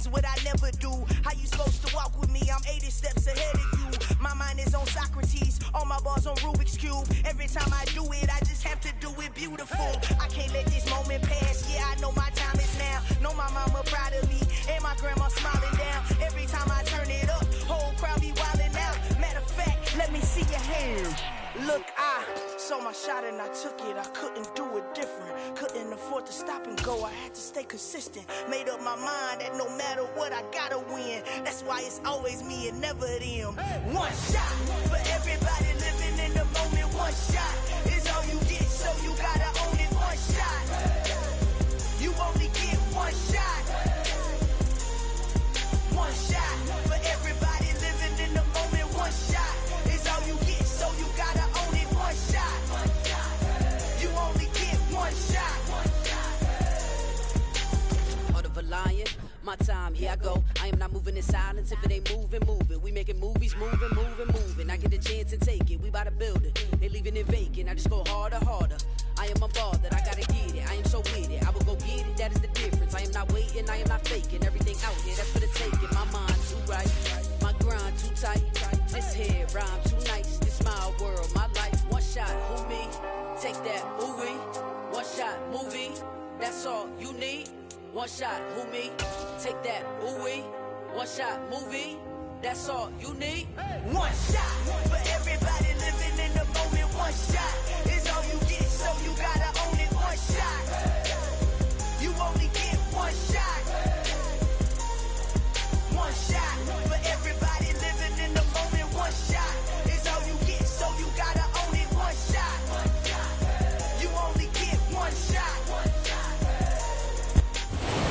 is what I never do. How you supposed to walk with me? I'm 80 steps ahead of you. My mind is on Socrates, all my bars on Rubik's Cube. Every time I do it, I just have to do it beautiful. I can't let this moment pass. Yeah, I know my time is now. Know my mama proud of me, and my grandma smiling down. Every time I turn it up, whole crowd be wildin' out. Matter of fact, let me see your hands. Look, I saw my shot and I took it. I couldn't do it different. Couldn't afford to stop and go. I had to stay consistent. Made up my mind that no matter what, I gotta win. That's why it's always me and never them. One shot for everybody living in the moment. One shot is all you get, so you gotta own it. One shot. You only get one shot. One shot for everybody living in the moment. One shot is all you get, so you gotta own it. One shot. You only get one shot. Heart of a lion, my time, here I go. I am not moving in silence. If it ain't moving, moving. We making movies, moving. I get a chance and take it. We bout to build it. They leaving it vacant. I just go harder. I am a ball that I gotta get it. I am so with it. I will go get it. That is the difference. I am not waiting. I am not faking. Everything out here, that's for the taking. My mind too right. My grind too tight. This here rhyme too nice. This my world, my life. One shot, who me? Take that, ooh-wee. One shot, movie. That's all you need. One shot, who me? Take that, ooh-wee. One shot, movie. That's all you need. One shot for everybody living in the moment. One shot is all you get, so you gotta own it. One shot. You only get one shot. One shot for everybody living in the moment. One shot is all you get, so you gotta own it. One shot. You only get one shot.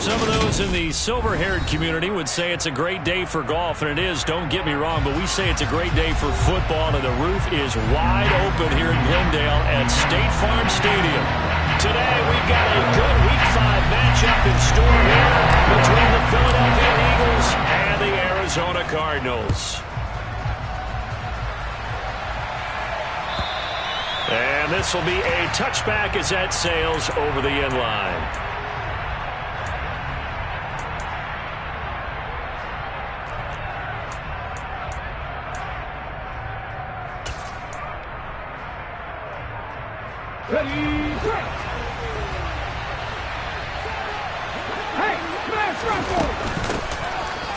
Some of those in the silver-haired community would say it's a great day for golf, and it is, don't get me wrong, but we say it's a great day for football, and the roof is wide open here in Glendale at State Farm Stadium. Today, we've got a good Week 5 matchup in store here between the Philadelphia Eagles and the Arizona Cardinals. And this will be a touchback as that sails over the end line. Ready, break! Hey, smash rifle!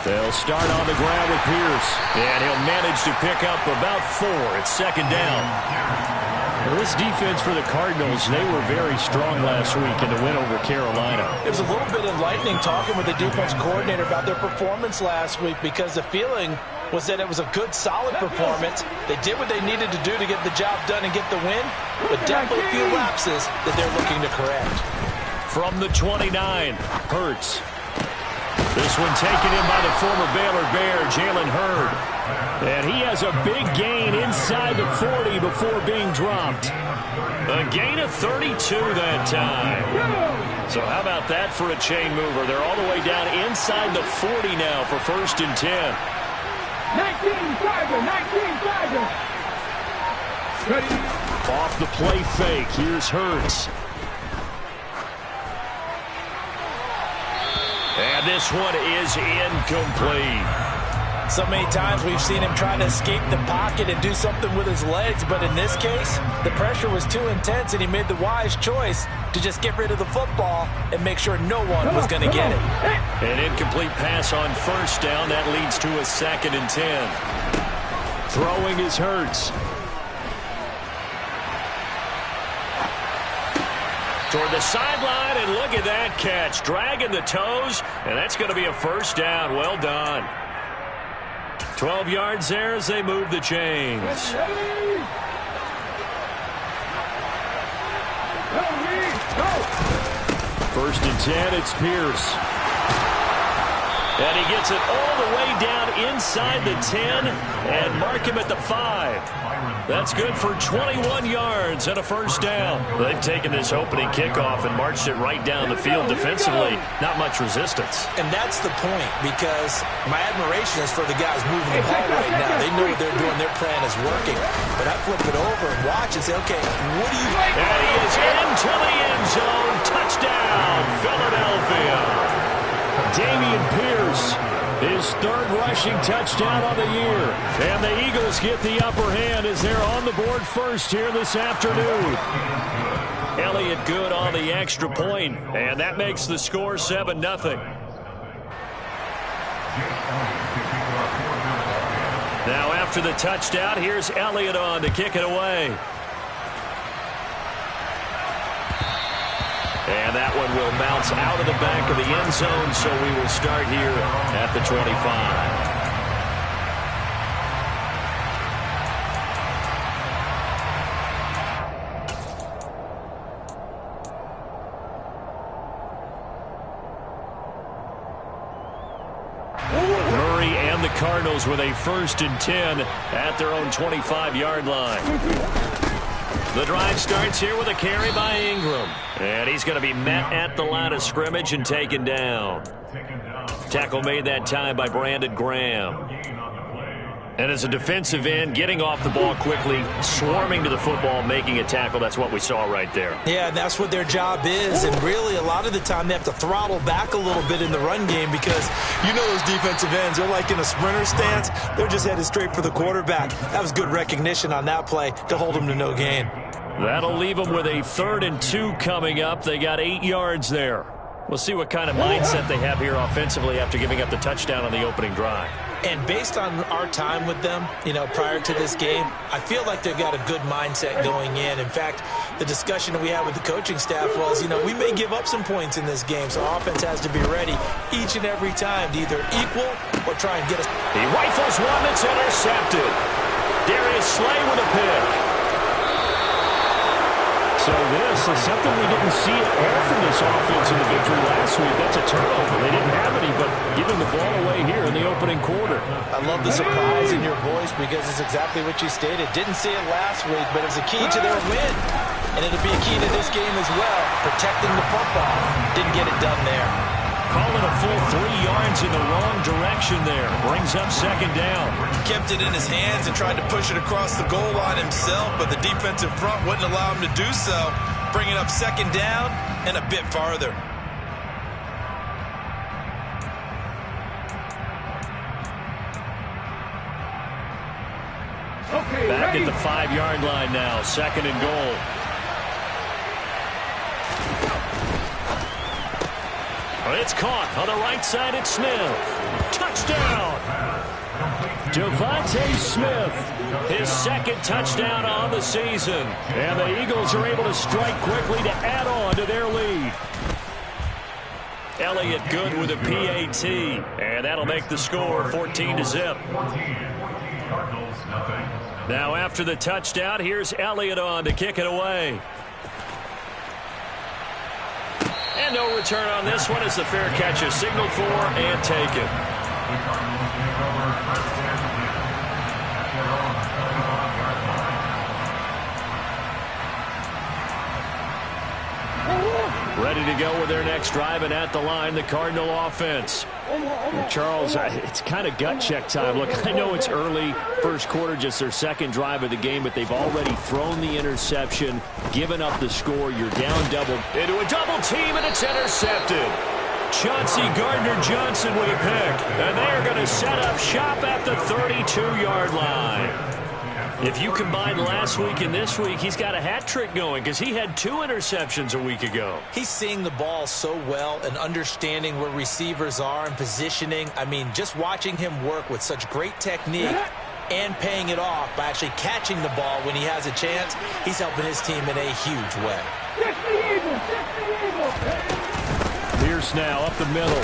They'll start on the ground with Pierce, and he'll manage to pick up about 4 at second down. Well, this defense for the Cardinals, they were very strong last week in the win over Carolina. It was a little bit enlightening talking with the defense coordinator about their performance last week, because the feeling was that it was a good, solid performance. They did what they needed to do to get the job done and get the win, but definitely a few lapses that they're looking to correct. From the 29, Hurts. This one taken in by the former Baylor Bear, Jalen Hurd. And he has a big gain inside the 40 before being dropped. A gain of 32 that time. So how about that for a chain mover? They're all the way down inside the 40 now for 1st and 10. 19 Tiger! Ready? Off the play fake, here's Hurts. And this one is incomplete. So many times we've seen him try to escape the pocket and do something with his legs, but in this case, the pressure was too intense and he made the wise choice to just get rid of the football and make sure no one was going to get it. An incomplete pass on 1st down. That leads to a 2nd and 10. Throwing is Hurts. Toward the sideline, and look at that catch. Dragging the toes, and that's going to be a 1st down. Well done. 12 yards there as they move the chains. 1st and 10, it's Pierce. And he gets it all the way down inside the 10 and mark him at the 5. That's good for 21 yards and a 1st down. They've taken this opening kickoff and marched it right down the field defensively. Not much resistance. And that's the point, because my admiration is for the guys moving the ball right now. They know what they're doing. Their plan is working. But I flip it over and watch and say, okay, what do you... And he is into the end zone. Touchdown, Philadelphia. Dameon Pierce, his third rushing touchdown on the year. And the Eagles get the upper hand as they're on the board first here this afternoon. Elliott good on the extra point, and that makes the score 7-0. Now after the touchdown, here's Elliott on to kick it away. And that one will bounce out of the back of the end zone, so we will start here at the 25. Murray and the Cardinals with a 1st and 10 at their own 25-yard line. The drive starts here with a carry by Ingram. And he's going to be met at the line of scrimmage and taken down. Tackle made that time by Brandon Graham. And as a defensive end, getting off the ball quickly, swarming to the football, making a tackle, that's what we saw right there. Yeah, and that's what their job is. And really, a lot of the time, they have to throttle back a little bit in the run game because you know those defensive ends, they're like in a sprinter stance. They're just headed straight for the quarterback. That was good recognition on that play to hold them to no gain. That'll leave them with a 3rd and 2 coming up. They got 8 yards there. We'll see what kind of mindset they have here offensively after giving up the touchdown on the opening drive. And based on our time with them, prior to this game, I feel like they've got a good mindset going in. In fact, the discussion that we had with the coaching staff was, we may give up some points in this game, so offense has to be ready each and every time to either equal or try and get us. He rifles one that's intercepted. Darius Slay with a pick. So this is something we didn't see at all from this offense in the victory last week. That's a turnover. They didn't have any, but giving the ball away here in the opening quarter. I love the surprise in your voice because it's exactly what you stated. Didn't see it last week, but it was a key to their win. And it'll be a key to this game as well, protecting the football. Didn't get it done there. Calling a full 3 yards in the wrong direction there. Brings up 2nd down. Kept it in his hands and tried to push it across the goal line himself, but the defensive front wouldn't allow him to do so. Bringing up 2nd down and a bit farther. Back at the 5-yard line now. 2nd and goal. It's caught on the right side at Smith. Touchdown! Devontae Smith, his 2nd touchdown on the season. And the Eagles are able to strike quickly to add on to their lead. Elliott good with a PAT. And that'll make the score 14-0. Now after the touchdown, here's Elliott on to kick it away. And no return on this one as the fair catch is signaled for and taken. Ready to go with their next drive, and at the line, the Cardinal offense. Charles, it's kind of gut check time. Look, I know it's early, first quarter, just their 2nd drive of the game, but they've already thrown the interception, given up the score. You're down double into a double team, and it's intercepted. Chauncey Gardner-Johnson with a pick, and they are going to set up shop at the 32-yard line. If you combine last week and this week, he's got a hat trick going because he had 2 interceptions a week ago. He's seeing the ball so well and understanding where receivers are and positioning. I mean, just watching him work with such great technique and paying it off by actually catching the ball when he has a chance, he's helping his team in a huge way. Pierce now up the middle.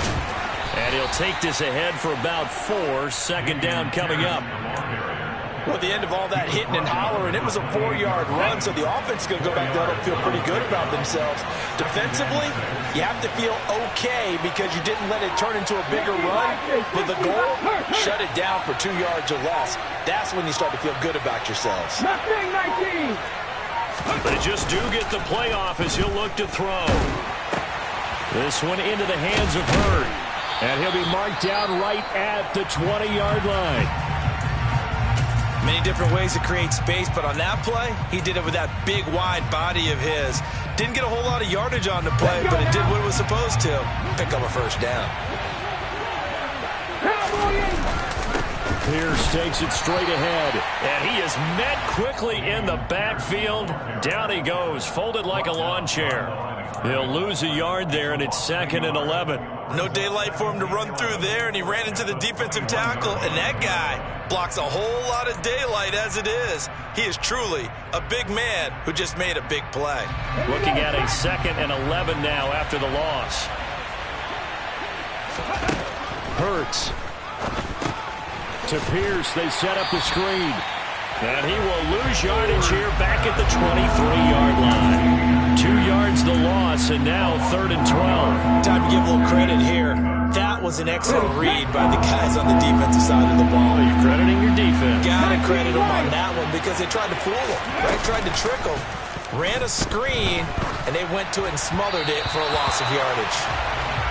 And he'll take this ahead for about 4. 2nd down coming up. Well, at the end of all that hitting and hollering, it was a 4-yard run, so the offense is going to go back there and feel pretty good about themselves. Defensively, you have to feel okay because you didn't let it turn into a bigger run. But the goal, shut it down for 2 yards or less. That's when you start to feel good about yourselves. They just do get the playoff as he'll look to throw. This one into the hands of Hurd. And he'll be marked down right at the 20-yard line. Many different ways to create space, but on that play, he did it with that big, wide body of his. Didn't get a whole lot of yardage on the play, but it did what it was supposed to. Pick up a 1st down. Pierce takes it straight ahead, and he is met quickly in the backfield. Down he goes, folded like a lawn chair. He'll lose a yard there, and it's 2nd and 11. No daylight for him to run through there, and he ran into the defensive tackle, and that guy blocks a whole lot of daylight as it is. He is truly a big man who just made a big play. Looking at a 2nd and 11 now after the loss. Hurts. To Pierce, they set up the screen. And he will lose yardage here back at the 23-yard line. 2 yards the loss, and now 3rd and 12. Time to give a little credit here. That was an excellent read by the guys on the defensive side of the ball. You're crediting your defense. Gotta credit them on that one because they tried to fool him, right? Tried to trick him. Ran a screen, and they went to it and smothered it for a loss of yardage.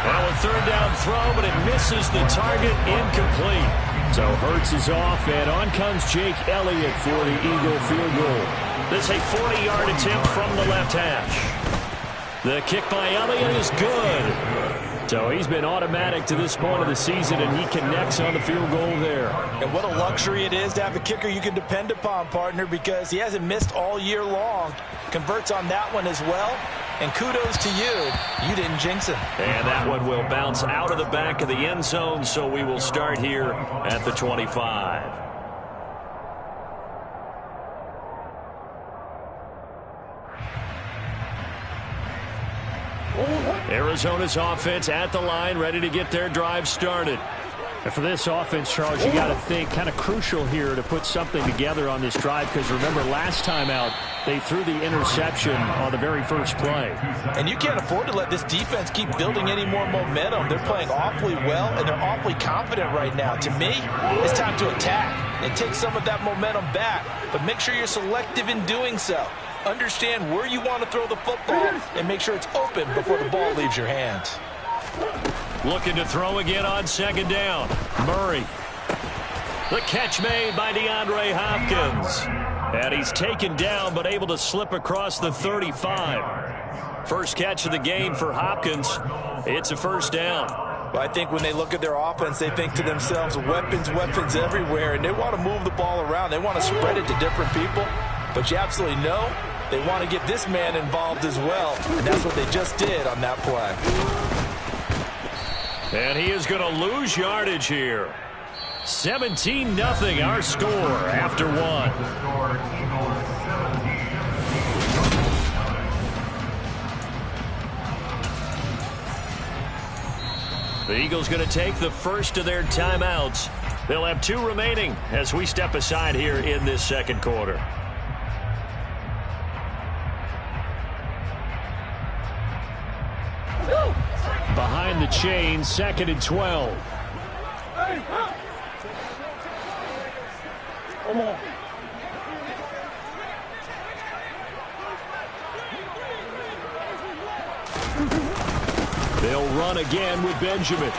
Now a 3rd down throw, but it misses the target, incomplete. So Hurts is off, and on comes Jake Elliott for the Eagle field goal. This is a 40-yard attempt from the left hash. The kick by Elliott is good. So he's been automatic to this point of the season, and he connects on the field goal there. And what a luxury it is to have a kicker you can depend upon, partner, because he hasn't missed all year long. Converts on that one as well. And kudos to you. You didn't jinx him. And that one will bounce out of the back of the end zone, so we will start here at the 25. Arizona's offense at the line, ready to get their drive started. And for this offense, Charles, you got to think kind of crucial here to put something together on this drive, because remember last time out, they threw the interception on the very first play. And you can't afford to let this defense keep building any more momentum. They're playing awfully well, and they're awfully confident right now. To me, it's time to attack and take some of that momentum back, but make sure you're selective in doing so. Understand where you want to throw the football and make sure it's open before the ball leaves your hands. Looking to throw again on 2nd down. Murray. The catch made by DeAndre Hopkins. And he's taken down but able to slip across the 35. First catch of the game for Hopkins. It's a 1st down. Well, I think when they look at their offense, they think to themselves, weapons everywhere, and they want to move the ball around. They want to spread it to different people. But you absolutely know they want to get this man involved as well, and that's what they just did on that play. And he is going to lose yardage here. 17-0 our score after 1. The Eagles going to take the first of their timeouts. They'll have 2 remaining as we step aside here in this 2nd quarter. Behind the chain, 2nd and 12. They'll run again with Benjamin.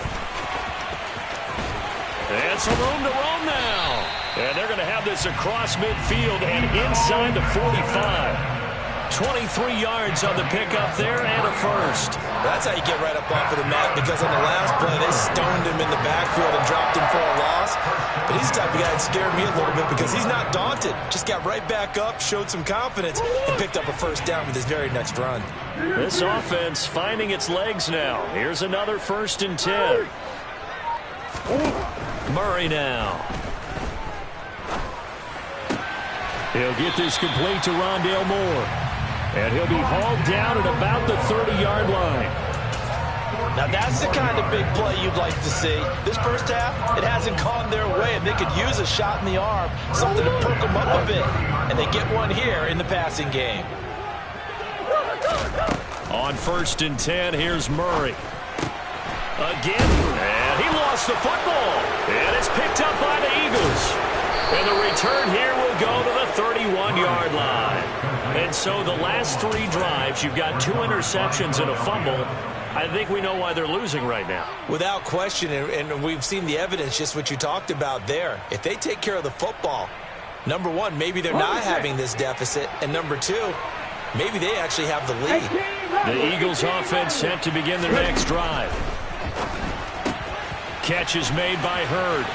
And some room to roam now. And they're going to have this across midfield and inside the 45. 23 yards on the pickup there and a 1st. That's how you get right up off of the mat, because on the last play, they stoned him in the backfield and dropped him for a loss. But he's the type of guy that scared me a little bit because he's not daunted. Just got right back up, showed some confidence, and picked up a 1st down with his very next run. This offense finding its legs now. Here's another 1st and 10. Murray now. He'll get this complete to Rondale Moore. And he'll be hauled down at about the 30-yard line. Now that's the kind of big play you'd like to see. This first half, it hasn't gone their way, and they could use a shot in the arm, something to perk them up a bit. And they get one here in the passing game. On 1st and 10, here's Murray. Again, and he lost the football. And it's picked up by the Eagles. And the return here will go to the 31-yard line. And so the last 3 drives, you've got 2 interceptions and a fumble. I think we know why they're losing right now. Without question, and we've seen the evidence, just what you talked about there. If they take care of the football, number 1, maybe they're not having this deficit. And number 2, maybe they actually have the lead. The Eagles offense set to begin their next drive. Catch is made by Hurd.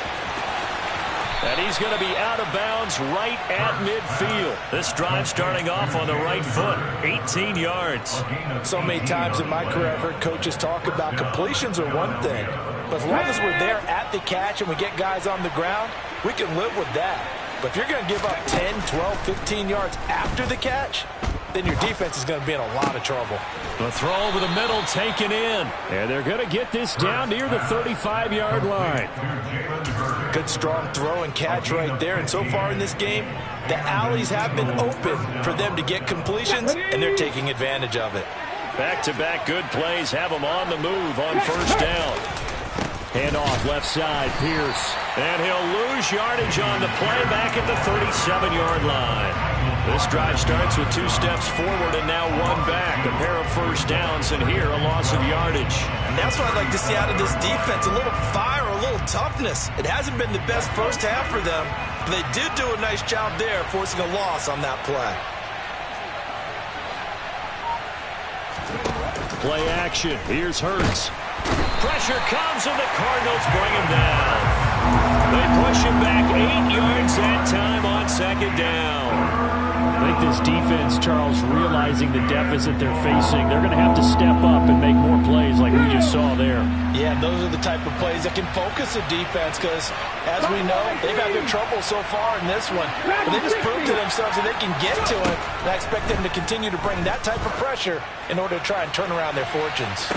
And he's going to be out of bounds right at midfield. This drive starting off on the right foot. 18 yards. So many times in my career I've heard coaches talk about completions are one thing. But as long as we're there at the catch and we get guys on the ground, we can live with that. But if you're going to give up 10, 12, 15 yards after the catch, then your defense is going to be in a lot of trouble. The throw over the middle taken in. And they're going to get this down near the 35-yard line. Good strong throw and catch right there. And so far in this game, the alleys have been open for them to get completions, and they're taking advantage of it. Back-to-back good plays have them on the move on first down. Handoff left side, Pierce. And he'll lose yardage on the play back at the 37-yard line. This drive starts with 2 steps forward and now 1 back. A pair of first downs, and here a loss of yardage. And that's what I'd like to see out of this defense, a little fire, a little toughness. It hasn't been the best first half for them, but they did do a nice job there forcing a loss on that play. Play action. Here's Hurts. Pressure comes, and the Cardinals bring him down. They push him back 8 yards that time on second down. I think this defense, Charles, realizing the deficit they're facing, they're going to have to step up and make more plays like we just saw there. Yeah, those are the type of plays that can focus a defense because, as we know, they've had their trouble so far in this one. But they just proved to themselves that they can get to it, and I expect them to continue to bring that type of pressure in order to try and turn around their fortunes.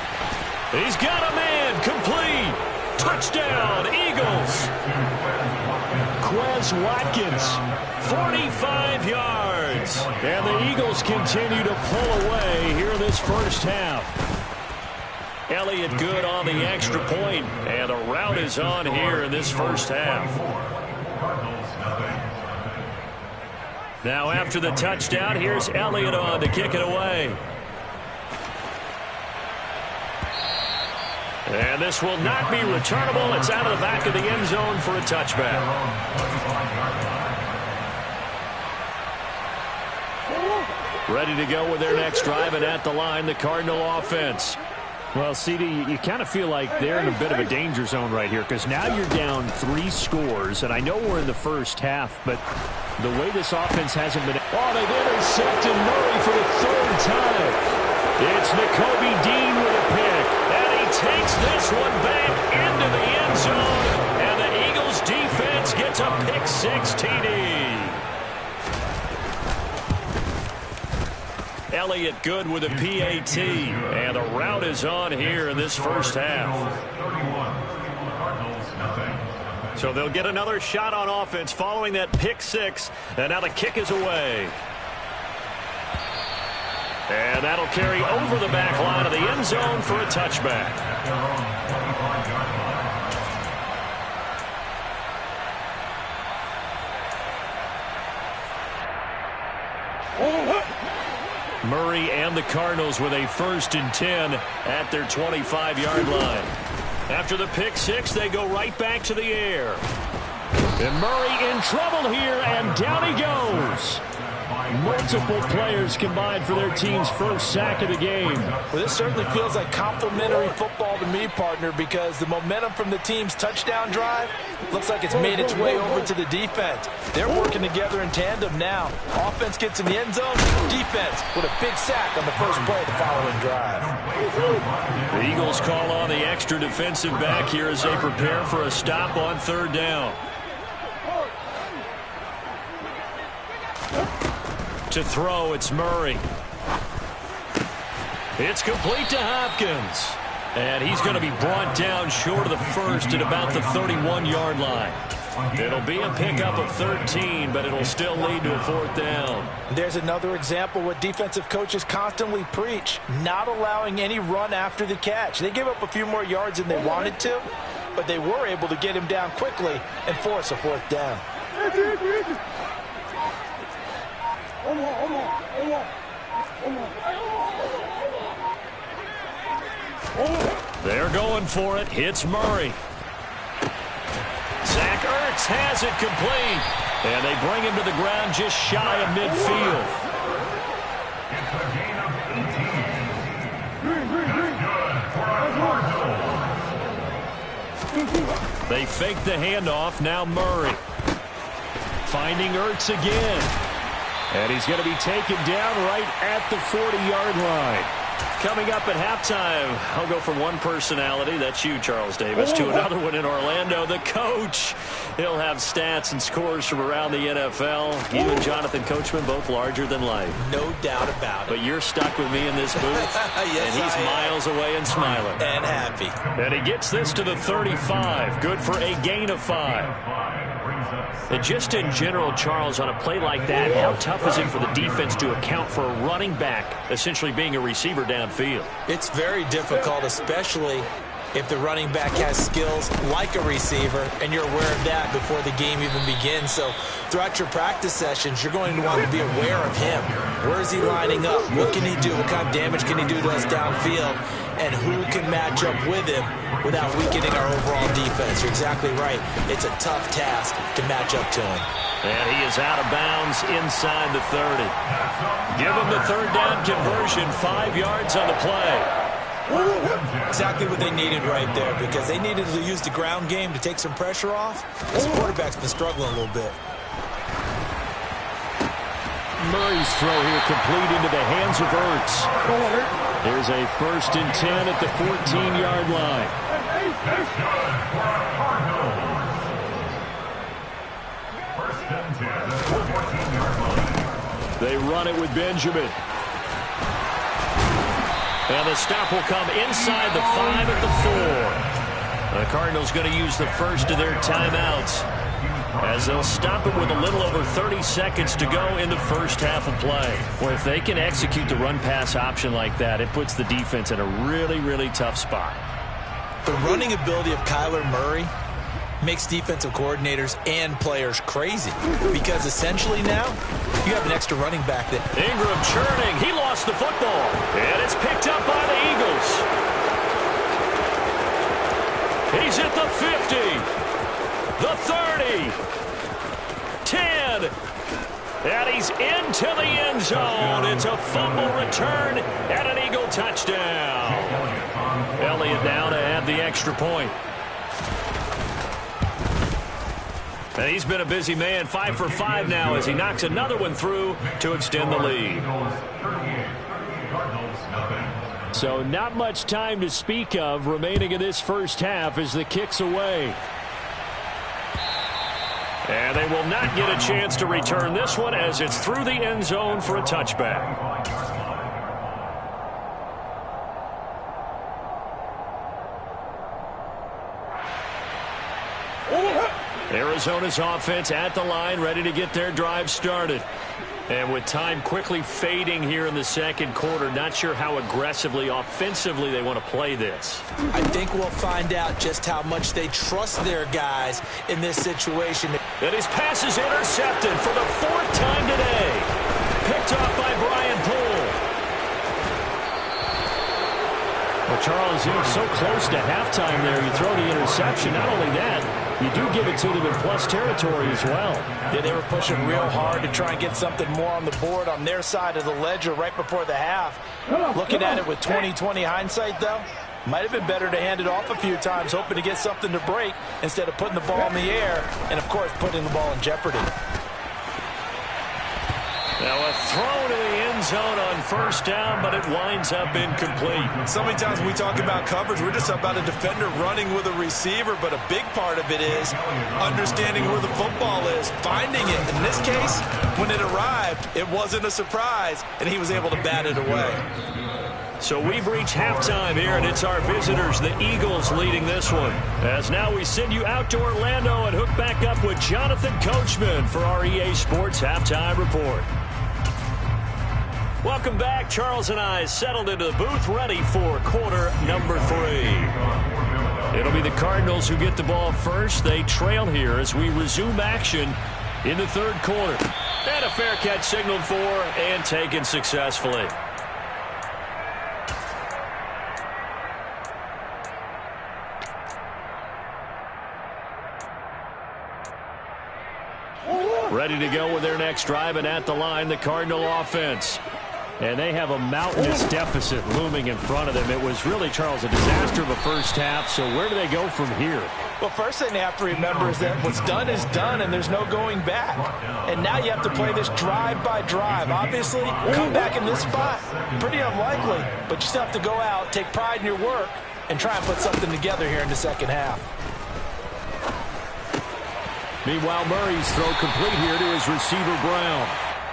He's got a man, complete. Touchdown, Eagles. Quez Watkins, 45 yards. And the Eagles continue to pull away here in this first half. Elliott good on the extra point, and the rout is on here in this first half. Now after the touchdown, here's Elliott on to kick it away. And this will not be returnable. It's out of the back of the end zone for a touchback. Ready to go with their next drive, and at the line, the Cardinal offense. Well, CD, you kind of feel like they're in a bit of a danger zone right here because now you're down 3 scores, and I know we're in the first half, but the way this offense hasn't been... Oh, they've intercepted Murray for the 3rd time. It's Nakobe Dean with a pick, and he takes this one back into the end zone, and the Eagles defense gets a pick-6 TD. Elliott good with a PAT, and the rout is on here in this first half. So they'll get another shot on offense following that pick-6, and now the kick is away. And that'll carry over the back line of the end zone for a touchback. Murray and the Cardinals with a 1st and 10 at their 25-yard line. After the pick-6, they go right back to the air. And Murray in trouble here, and down he goes. Multiple players combined for their team's first sack of the game. Well, this certainly feels like complimentary football to me, partner, because the momentum from the team's touchdown drive looks like it's made its way over to the defense. They're working together in tandem now. Offense gets in the end zone, defense with a big sack on the first play of the following drive. The Eagles call on the extra defensive back here as they prepare for a stop on 3rd down. To throw, it's Murray. It's complete to Hopkins. And he's going to be brought down short of the 1st at about the 31-yard line. It'll be a pickup of 13, but it'll still lead to a 4th down. There's another example what defensive coaches constantly preach, not allowing any run after the catch. They gave up a few more yards than they wanted to, but they were able to get him down quickly and force a 4th down. They're going for it. Hits Murray. Zach Ertz has it complete. And they bring him to the ground just shy of midfield. They fake the handoff. Now Murray. Finding Ertz again. And he's going to be taken down right at the 40-yard line. Coming up at halftime, I'll go from one personality, that's you, Charles Davis, to another one in Orlando, the coach. He'll have stats and scores from around the NFL. You and Jonathan Coachman, both larger than life. No doubt about it. But you're stuck with me in this booth, yes, and he's miles away and smiling. And happy. And he gets this to the 35, good for a gain of 5. And just in general, Charles, on a play like that, how tough is it for the defense to account for a running back essentially being a receiver downfield? It's very difficult, especially if the running back has skills like a receiver, and you're aware of that before the game even begins. So throughout your practice sessions, you're going to want to be aware of him. Where is he lining up? What can he do? What kind of damage can he do to us downfield? And who can match up with him without weakening our overall defense? You're exactly right. It's a tough task to match up to him. And he is out of bounds inside the 30. Give him the third down conversion, 5 yards on the play. Exactly what they needed right there, because they needed to use the ground game to take some pressure off. This quarterback's been struggling a little bit. Murray's throw here complete into the hands of Ertz. There's a 1st and 10 at the 14-yard line. They run it with Benjamin. And the stop will come inside the 5 at the 4. The Cardinals going to use the first of their timeouts as they'll stop it with a little over 30 seconds to go in the first half of play. Well, if they can execute the run-pass option like that, it puts the defense in a really, really tough spot. The running ability of Kyler Murray makes defensive coordinators and players crazy, because essentially now you have an extra running back that Ingram churning. He lost the football, and it's picked up by the Eagles. He's at the 50, the 30, 10, and he's into the end zone. It's a fumble return and an Eagle touchdown. Elliott now to add the extra point. And he's been a busy man, 5 for 5 now as he knocks another one through to extend the lead. So not much time to speak of remaining in this first half as the kick's away. And they will not get a chance to return this one as it's through the end zone for a touchback. Arizona's offense at the line, ready to get their drive started. And with time quickly fading here in the second quarter, not sure how aggressively, offensively they want to play this. I think we'll find out just how much they trust their guys in this situation. And his pass is intercepted for the 4th time today. Picked off by Brian Poole. Well, Charles, you're so close to halftime there. You throw the interception. Not only that, you do give it to them in plus territory as well. Yeah, they were pushing real hard to try and get something more on the board on their side of the ledger right before the half. Looking at it with 20/20 hindsight, though, might have been better to hand it off a few times, hoping to get something to break instead of putting the ball in the air and, of course, putting the ball in jeopardy. Now a throw to the end zone on first down, but it winds up incomplete. So many times when we talk about coverage, we're just about a defender running with a receiver, but a big part of it is understanding where the football is, finding it. In this case, when it arrived, it wasn't a surprise, and he was able to bat it away. So we've reached halftime here, and it's our visitors, the Eagles, leading this one. As now we send you out to Orlando and hook back up with Jonathan Coachman for our EA Sports Halftime Report. Welcome back. Charles and I settled into the booth, ready for quarter number 3. It'll be the Cardinals who get the ball first. They trail here as we resume action in the third quarter. And a fair catch signaled for and taken successfully. Ready to go with their next drive, and at the line, the Cardinal offense. And they have a mountainous deficit looming in front of them. It was really, Charles, a disaster of a first half. So where do they go from here? Well, first thing they have to remember is that what's done is done, and there's no going back. And now you have to play this drive by drive. Obviously, come back in this spot, pretty unlikely. But you still have to go out, take pride in your work, and try and put something together here in the second half. Meanwhile, Murray's throw complete here to his receiver, Brown.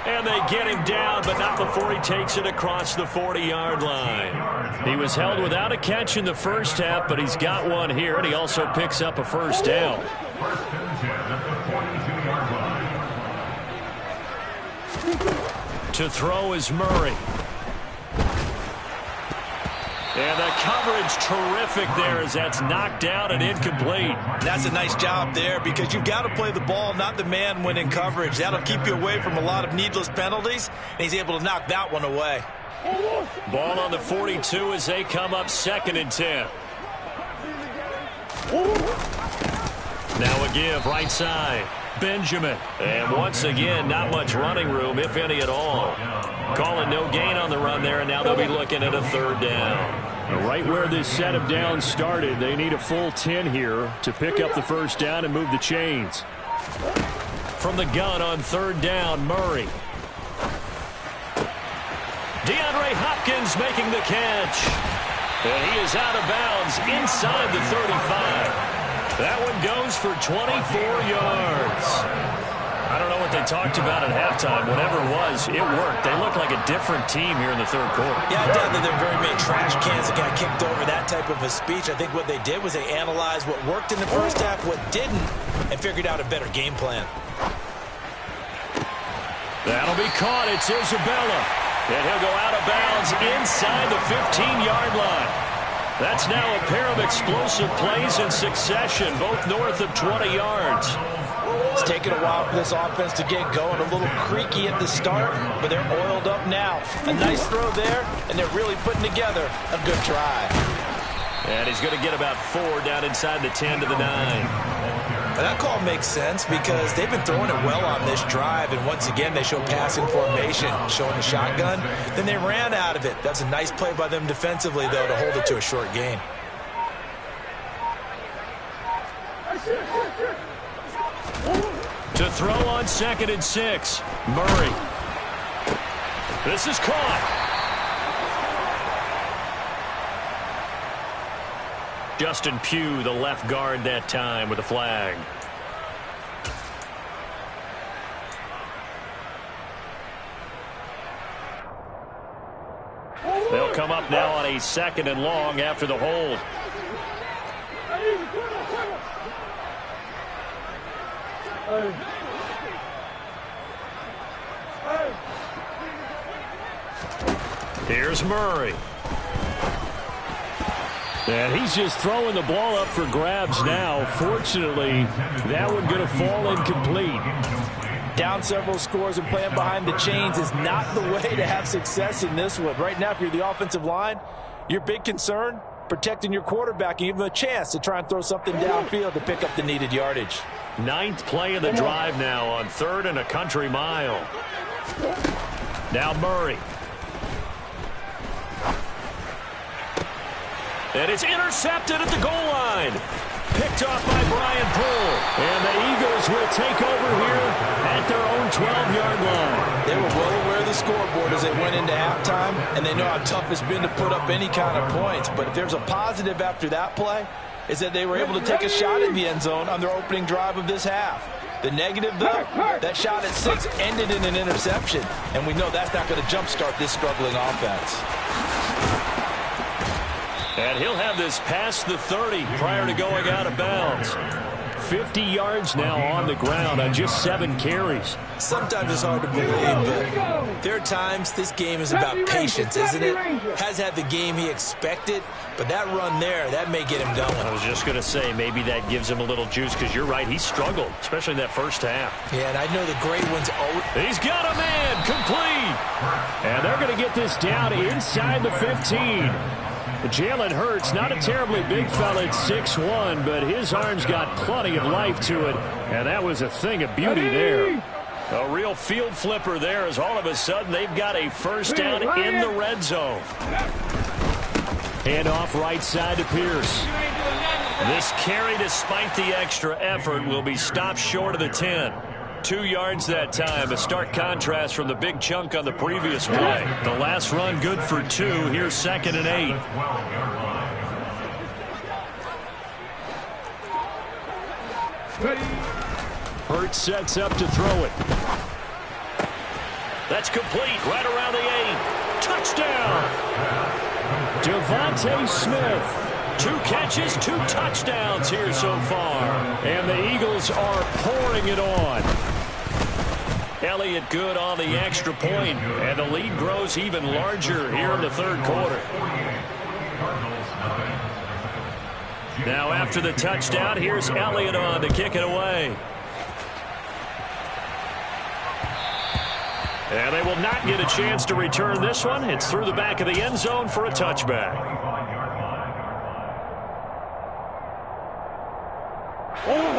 And they get him down, but not before he takes it across the 40-yard line. He was held without a catch in the first half, but he's got one here, and he also picks up a first down. To throw is Murray. And the coverage terrific there as that's knocked down and incomplete. That's a nice job there because you've got to play the ball, not the man when in coverage. That'll keep you away from a lot of needless penalties, and he's able to knock that one away. Ball on the 42 as they come up 2nd and 10. Now a give right side. Benjamin. And once again, not much running room, if any at all. Calling no gain on the run there, and now they'll be looking at a 3rd down. Right where this set of downs started, they need a full 10 here to pick up the first down and move the chains. From the gun on 3rd down, Murray. DeAndre Hopkins making the catch. And he is out of bounds inside the 35. That one goes for 24 yards. I don't know what they talked about at halftime. Whatever it was, it worked. They look like a different team here in the 3rd quarter. Yeah, I doubt that there are very many trash cans that got kicked over that type of a speech. I think what they did was they analyzed what worked in the first half, what didn't, and figured out a better game plan. That'll be caught. It's Isabella. And he'll go out of bounds inside the 15-yard line. That's now a pair of explosive plays in succession, both north of 20 yards. It's taken a while for this offense to get going. A little creaky at the start, but they're oiled up now. A nice throw there, and they're really putting together a good drive. And he's going to get about 4 down inside the 10 to the 9. And that call makes sense because they've been throwing it well on this drive, and once again they show passing formation, showing the shotgun. Then they ran out of it. That's a nice play by them defensively, though, to hold it to a short gain. To throw on 2nd and 6, Murray. This is caught. Justin Pugh, the left guard that time with a flag. They'll come up now on a 2nd and long after the hold. Here's Murray. And he's just throwing the ball up for grabs now. Fortunately, that one going to fall incomplete. Down several scores and playing behind the chains is not the way to have success in this one. Right now, if you're the offensive line, your big concern, protecting your quarterback and give him a chance to try and throw something downfield to pick up the needed yardage. 9th play of the drive now on 3rd and a country mile. Now Murray. And it's intercepted at the goal line. Picked off by Brian Poole. And the Eagles will take over here at their own 12-yard line. They were well aware of the scoreboard as they went into halftime, and they know how tough it's been to put up any kind of points. But if there's a positive after that play, is that they were able to take a shot at the end zone on their opening drive of this half. The negative, though, that shot at 6 ended in an interception, and we know that's not going to jumpstart this struggling offense. And he'll have this past the 30 prior to going out of bounds. 50 yards now on the ground on just 7 carries. Sometimes it's hard to believe, but there are times this game is about patience, isn't it? Has had the game he expected, but that run there, that may get him going. I was just going to say, maybe that gives him a little juice, because you're right, he struggled, especially in that first half. Yeah, and I know the great ones always... He's got a man, complete! And they're going to get this down inside the 15. Jalen Hurts, not a terribly big fella at 6'1", but his arm's got plenty of life to it, and that was a thing of beauty there. A real field flipper there as all of a sudden they've got a first down in the red zone. Hand off right side to Pierce. This carry, despite the extra effort, will be stopped short of the 10. 2 yards that time, a stark contrast from the big chunk on the previous play. The last run good for 2. Here's 2nd and 8. Hurts sets up to throw it. That's complete right around the 8. Touchdown! Devontae Smith. 2 catches, 2 touchdowns here so far. And the Eagles are pouring it on. Elliott good on the extra point, and the lead grows even larger here in the 3rd quarter. Now after the touchdown, here's Elliott on to kick it away. And they will not get a chance to return this one. It's through the back of the end zone for a touchback.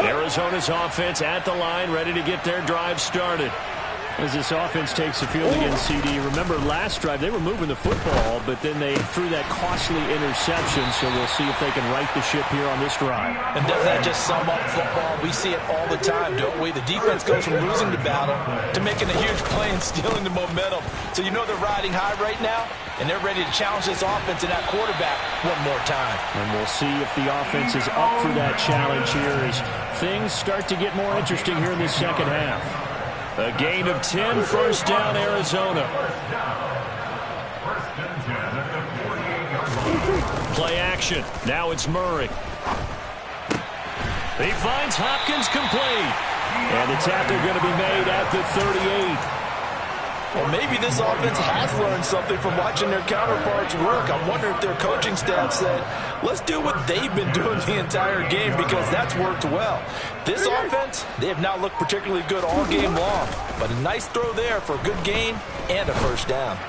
Arizona's offense at the line, ready to get their drive started. As this offense takes the field against CD. Remember last drive they were moving the football, but then they threw that costly interception, so we'll see if they can right the ship here on this drive. And doesn't that just sum up football? We see it all the time, don't we? The defense goes from losing the battle to making a huge play and stealing the momentum. So you know they're riding high right now, and they're ready to challenge this offense and that quarterback one more time. And we'll see if the offense is up for that challenge here as things start to get more interesting here in the second half. A gain of 10, first down, Arizona. Play action. Now it's Murray. He finds Hopkins complete. And the tackle going to be made at the 38. Well, maybe this offense has learned something from watching their counterparts work. I wonder if their coaching staff said, let's do what they've been doing the entire game because that's worked well. This offense, they have not looked particularly good all game long, but a nice throw there for a good gain and a first down.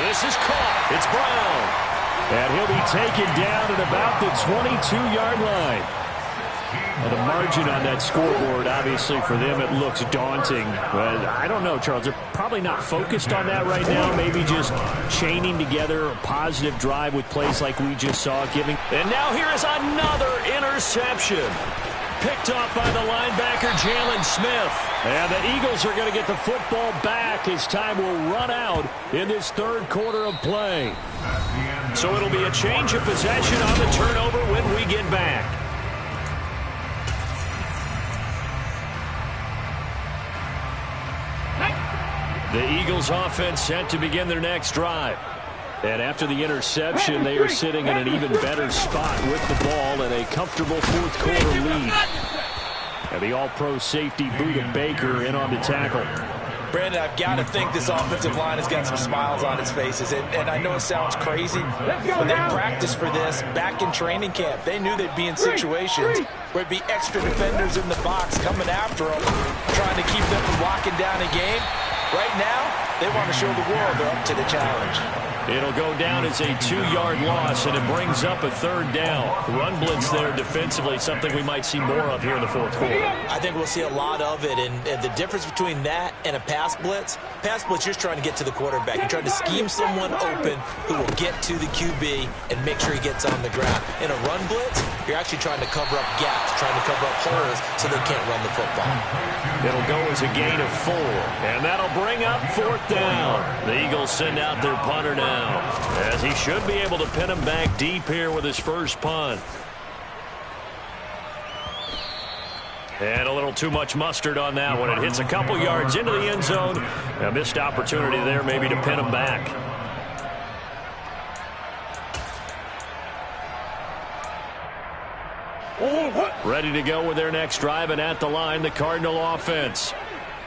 This is caught. It's Brown. And he'll be taken down at about the 22-yard line. Well, the margin on that scoreboard, obviously, for them, it looks daunting. But I don't know, Charles. They're probably not focused on that right now. Maybe just chaining together a positive drive with plays like we just saw. And now here is another interception. Picked off by the linebacker, Jalen Smith. And the Eagles are going to get the football back as time will run out in this 3rd quarter of play. So it'll be a change of possession on the turnover when we get back. The Eagles offense set to begin their next drive. And after the interception, they are sitting in an even better spot with the ball and a comfortable 4th quarter lead. And the all-pro safety Buda Baker in on the tackle. Brandon, I've got to think this offensive line has got some smiles on its faces. And I know it sounds crazy, but they practiced for this back in training camp. They knew they'd be in situations where it'd be extra defenders in the box coming after them, trying to keep them from locking down a game. Right now, they want to show the world they're up to the challenge. It'll go down as a 2-yard loss, and it brings up a 3rd down. Run blitz there defensively, something we might see more of here in the 4th quarter. I think we'll see a lot of it, and the difference between that and a pass blitz, you're just trying to get to the quarterback. You're trying to scheme someone open who will get to the QB and make sure he gets on the ground. In a run blitz, you're actually trying to cover up gaps, trying to cover up holes so they can't run the football. It'll go as a gain of 4, and that'll bring up 4th down. The Eagles send out their punter now, as he should be able to pin him back deep here with his first punt. And a little too much mustard on that one. It hits a couple yards into the end zone. A missed opportunity there maybe to pin him back. Ready to go with their next drive, and at the line, the Cardinal offense.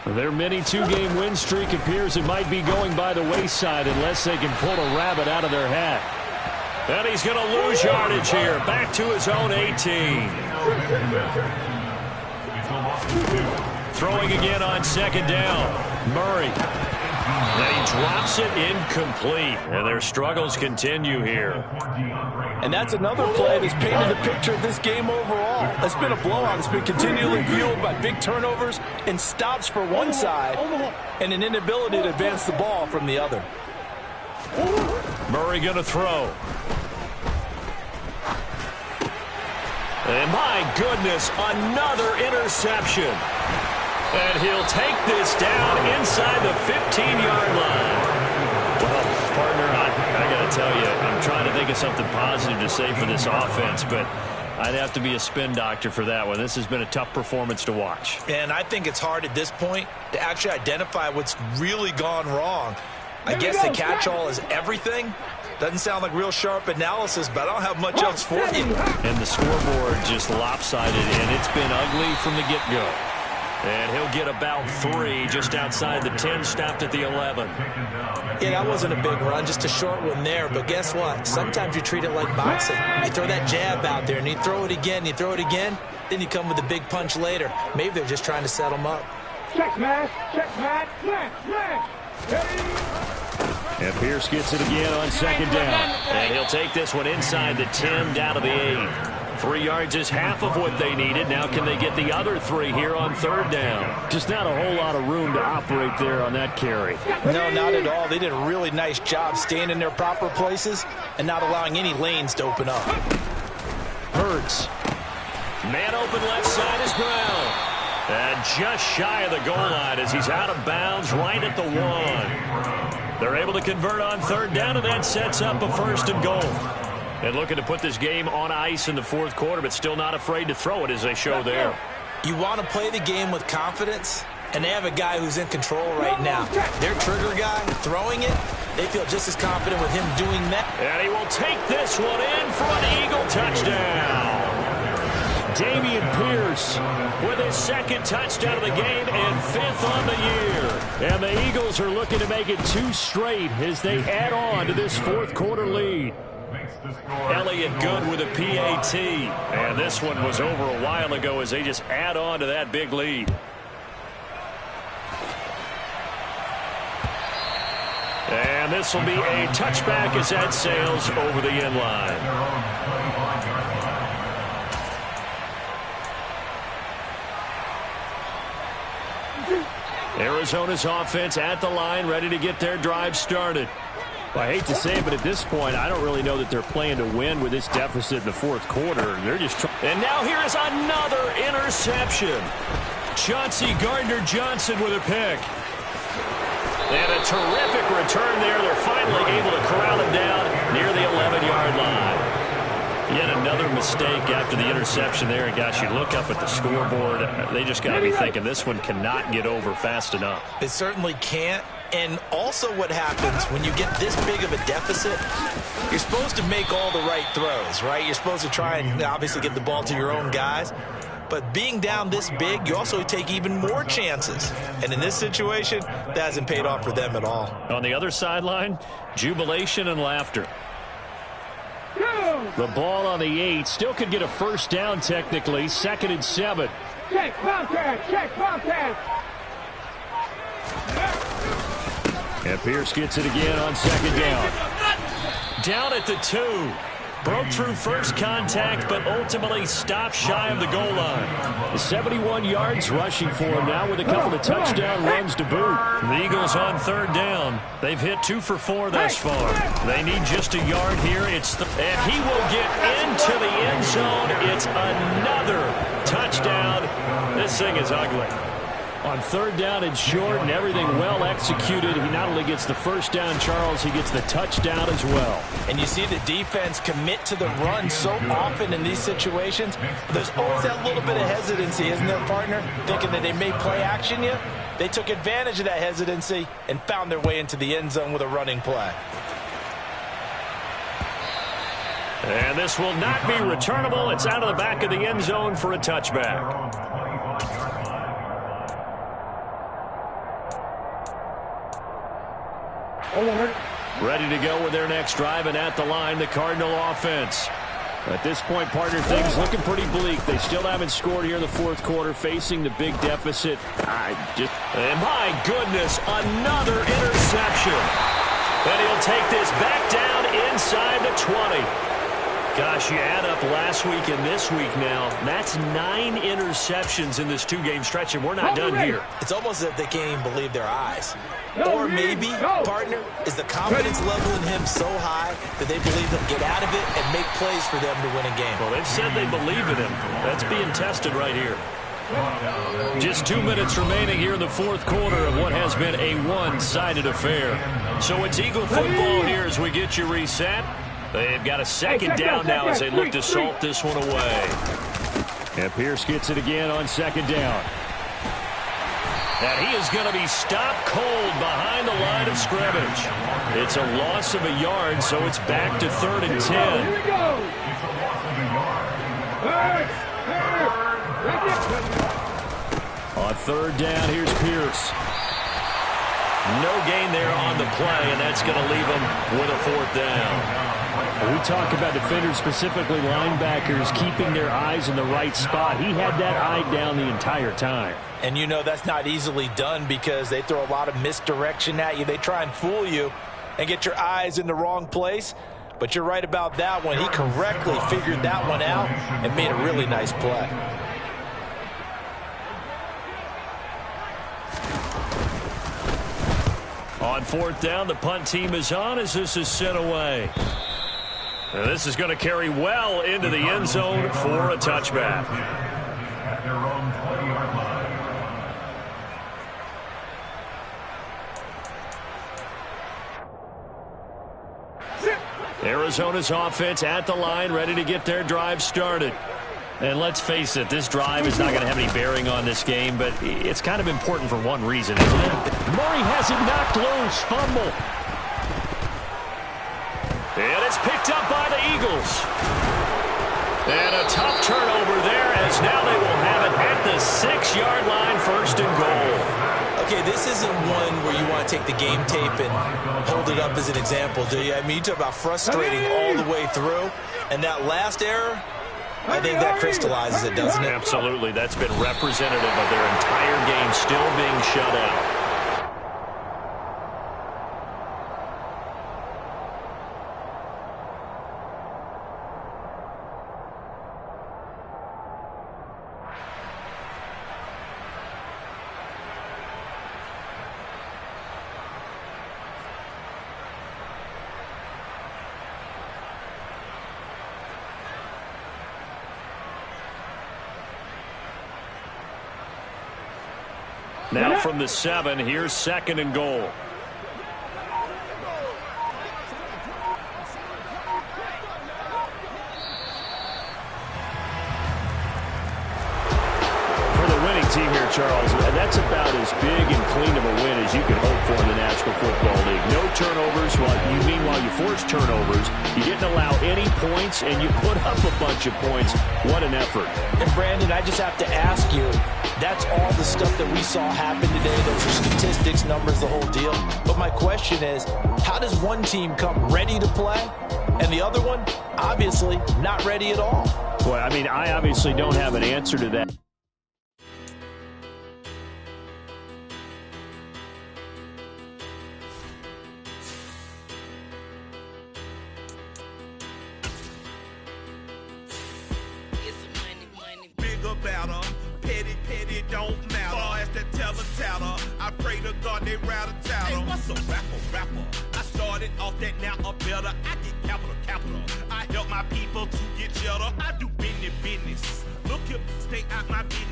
Their mini 2-game win streak appears it might be going by the wayside unless they can pull a rabbit out of their hat. And he's going to lose yardage here. Back to his own 18. Throwing again on 2nd down. Murray. And he drops it incomplete. And their struggles continue here. And that's another play that's painted the picture of this game overall. It's been a blowout. It's been continually fueled by big turnovers and stops for one side and an inability to advance the ball from the other. Murray going to throw. And my goodness, another interception. And he'll take this down inside the 15-yard line. Well, partner, I got to tell you, I'm trying to think of something positive to say for this offense, but I'd have to be a spin doctor for that one. This has been a tough performance to watch. And I think it's hard at this point to actually identify what's really gone wrong. I guess the catch-all is everything. Doesn't sound like real sharp analysis, but I don't have much else for you. And the scoreboard just lopsided, and it's been ugly from the get-go. And he'll get about 3 just outside the 10, stopped at the 11. Yeah, that wasn't a big run, just a short one there. But guess what? Sometimes you treat it like boxing. You throw that jab out there, and you throw it again, you throw it again, then you come with a big punch later. Maybe they're just trying to set them up. Check, Matt. Check, Matt. Matt. And Pierce gets it again on second down. And he'll take this one inside the 10, down to the 8. 3 yards is half of what they needed. Now can they get the other 3 here on third down? Just not a whole lot of room to operate there on that carry. No, not at all. They did a really nice job staying in their proper places and not allowing any lanes to open up. Hurts. Man open left side is Brown. And just shy of the goal line as he's out of bounds right at the 1. They're able to convert on third down, and that sets up a first and goal. And looking to put this game on ice in the fourth quarter, but still not afraid to throw it as they show there. You want to play the game with confidence, and they have a guy who's in control right now. Their trigger guy throwing it, they feel just as confident with him doing that. And he will take this one in for an Eagle touchdown. Dameon Pierce with his second touchdown of the game and 5th on the year. And the Eagles are looking to make it 2 straight as they add on to this fourth quarter lead. Elliott good with a PAT. And this one was over a while ago as they just add on to that big lead. And this will be a touchback as that sails over the end line. Arizona's offense at the line, ready to get their drive started. Well, I hate to say it, but at this point, I don't really know that they're playing to win with this deficit in the fourth quarter. They're just trying. And now here is another interception. Chauncey Gardner-Johnson with a pick. And a terrific return there. They're finally able to corral him down near the 11-yard line. Yet another mistake after the interception there. And, gosh, you look up at the scoreboard. They just got to be thinking this one cannot get over fast enough. It certainly can't. And also what happens when you get this big of a deficit, you're supposed to make all the right throws, right? You're supposed to try and obviously get the ball to your own guys. But being down this big, you also take even more chances. And in this situation, that hasn't paid off for them at all. On the other sideline, jubilation and laughter. The ball on the 8. Still could get a first down technically. 2nd and 7. Check, Bobcat. Check, Bobcat. And Pierce gets it again on second down. Down at the 2. Broke through first contact, but ultimately stopped shy of the goal line. 71 yards rushing for him now with a couple of touchdown runs to boot. The Eagles on third down. They've hit 2 for 4 thus far. They need just a yard here. And he will get into the end zone. It's another touchdown. This thing is ugly. On third down and short and everything well executed, he not only gets the first down, Charles, he gets the touchdown as well. And you see the defense commit to the run so often in these situations. There's always that little bit of hesitancy, isn't there, partner? Thinking that they may play action you. They took advantage of that hesitancy and found their way into the end zone with a running play. And this will not be returnable. It's out of the back of the end zone for a touchback. Ready to go with their next drive, and at the line, the Cardinal offense. At this point, partner, things looking pretty bleak. They still haven't scored here in the fourth quarter, facing the big deficit. And my goodness, another interception. And he'll take this back down inside the 20. Gosh, you add up last week and this week now. That's 9 interceptions in this 2-game stretch, and we're not done here. It's almost as if they can't even believe their eyes. Or maybe, partner, is the confidence level in him so high that they believe he'll get out of it and make plays for them to win a game. Well, they've said they believe in him. That's being tested right here. Just 2 minutes remaining here in the fourth quarter of what has been a one-sided affair. So it's Eagle football here as we get you reset. They've got a second down now as they look to salt this one away. And Pierce gets it again on second down. And he is going to be stopped cold behind the line of scrimmage. It's a loss of a yard, so it's back to 3rd and 10. Here we go. On 3rd down, here's Pierce. No gain there on the play, and that's going to leave him with a 4th down. We talk about defenders, specifically linebackers, keeping their eyes in the right spot. He had that eye down the entire time. And you know that's not easily done because they throw a lot of misdirection at you. They try and fool you and get your eyes in the wrong place. But you're right about that one. He correctly figured that one out and made a really nice play. On 4th down, the punt team is on as this is sent away. And this is going to carry well into the end zone for a touchback. At their own 20-yard line. Arizona's offense at the line, ready to get their drive started. And let's face it, this drive is not going to have any bearing on this game, but it's kind of important for one reason, isn't it? Murray has it knocked loose. Fumble. And it's picked up by the Eagles. And a tough turnover there as now they will have it at the 6-yard line, 1st and goal. Okay, this isn't one where you want to take the game tape and hold it up as an example, do you? I mean, you talk about frustrating all the way through. And that last error, I think that crystallizes it, doesn't it? Absolutely. That's been representative of their entire game still being shut out. Now from the 7, here's 2nd and goal. For the winning team here, Charles, that's about as big and clean of a win as you can hope for in the National Football League. No turnovers. While you force turnovers, you didn't allow any points, and you put up a bunch of points. What an effort. And, Brandon, I just have to ask you, that's all the stuff that we saw happen today. Those are statistics, numbers, the whole deal. But my question is, how does one team come ready to play and the other one, obviously, not ready at all? Well, I mean, I obviously don't have an answer to that. Better, petty, don't matter. Far as the teller, I pray to God they rattle tattle. Hey, what's a rapper? I started off that, now I'm better. I get capital. I help my people to get cheddar. I do business. Look here, stay out my business.